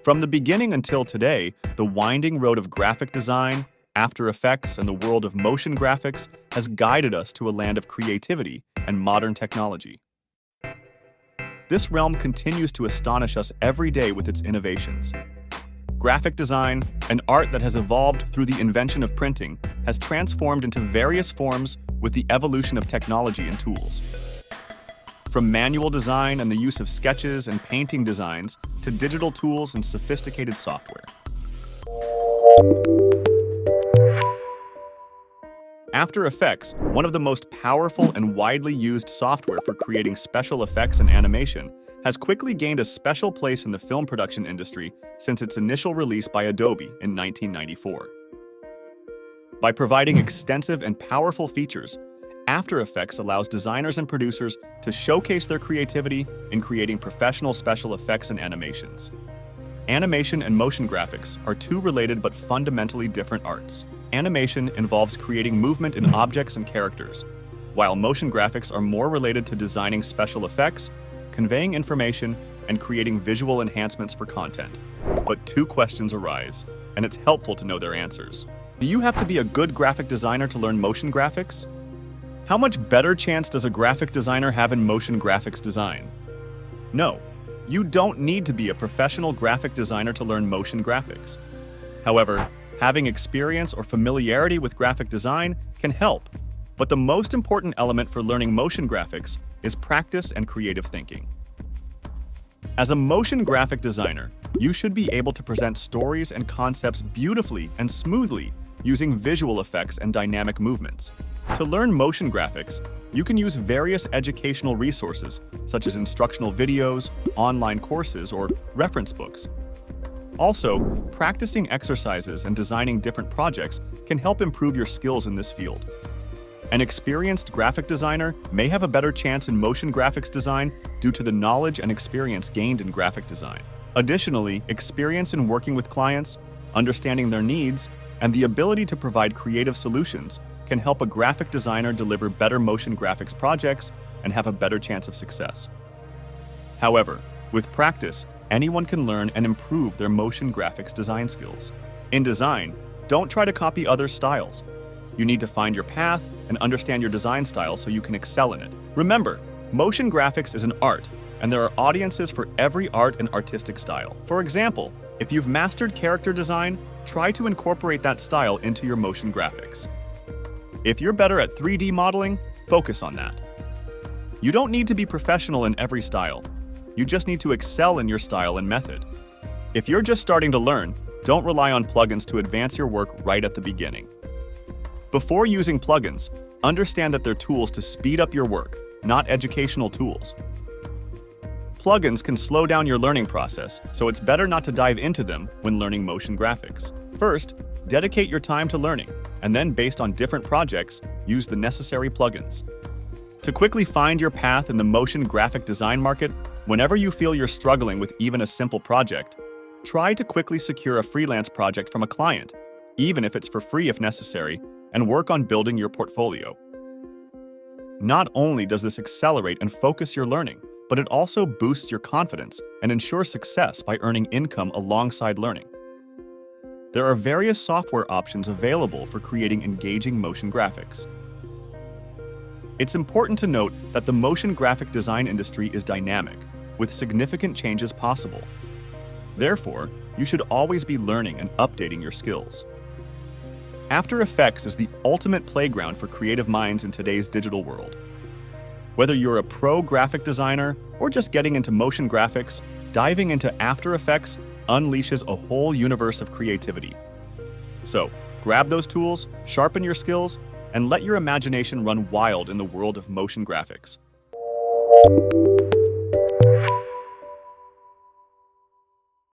From the beginning until today, the winding road of graphic design, After Effects, and the world of motion graphics has guided us to a land of creativity and modern technology. This realm continues to astonish us every day with its innovations. Graphic design, an art that has evolved through the invention of printing, has transformed into various forms with the evolution of technology and tools. From manual design and the use of sketches and painting designs to digital tools and sophisticated software. After Effects, one of the most powerful and widely used software for creating special effects and animation, has quickly gained a special place in the film production industry since its initial release by Adobe in 1994. By providing extensive and powerful features, After Effects allows designers and producers to showcase their creativity in creating professional special effects and animations. Animation and motion graphics are two related but fundamentally different arts. Animation involves creating movement in objects and characters, while motion graphics are more related to designing special effects, conveying information, and creating visual enhancements for content. But two questions arise, and it's helpful to know their answers. Do you have to be a good graphic designer to learn motion graphics? How much better chance does a graphic designer have in motion graphics design? No, you don't need to be a professional graphic designer to learn motion graphics. However, having experience or familiarity with graphic design can help, but the most important element for learning motion graphics is practice and creative thinking. As a motion graphic designer, you should be able to present stories and concepts beautifully and smoothly using visual effects and dynamic movements. To learn motion graphics, you can use various educational resources, such as instructional videos, online courses, or reference books. Also, practicing exercises and designing different projects can help improve your skills in this field. An experienced graphic designer may have a better chance in motion graphics design due to the knowledge and experience gained in graphic design. Additionally, experience in working with clients, understanding their needs, and the ability to provide creative solutions can help a graphic designer deliver better motion graphics projects and have a better chance of success. However, with practice, anyone can learn and improve their motion graphics design skills. In design, don't try to copy other styles. You need to find your path and understand your design style so you can excel in it. Remember, motion graphics is an art, and there are audiences for every art and artistic style. For example, if you've mastered character design, try to incorporate that style into your motion graphics. If you're better at 3D modeling, focus on that. You don't need to be professional in every style. You just need to excel in your style and method. If you're just starting to learn, don't rely on plugins to advance your work right at the beginning. Before using plugins, understand that they're tools to speed up your work, not educational tools. Plugins can slow down your learning process, so it's better not to dive into them when learning motion graphics. First, dedicate your time to learning, and then based on different projects, use the necessary plugins. To quickly find your path in the motion graphic design market, whenever you feel you're struggling with even a simple project, try to quickly secure a freelance project from a client, even if it's for free if necessary, and work on building your portfolio. Not only does this accelerate and focus your learning, but it also boosts your confidence and ensures success by earning income alongside learning. There are various software options available for creating engaging motion graphics. It's important to note that the motion graphic design industry is dynamic, with significant changes possible. Therefore, you should always be learning and updating your skills. After Effects is the ultimate playground for creative minds in today's digital world. Whether you're a pro graphic designer or just getting into motion graphics, diving into After Effects unleashes a whole universe of creativity. So, grab those tools, sharpen your skills, and let your imagination run wild in the world of motion graphics.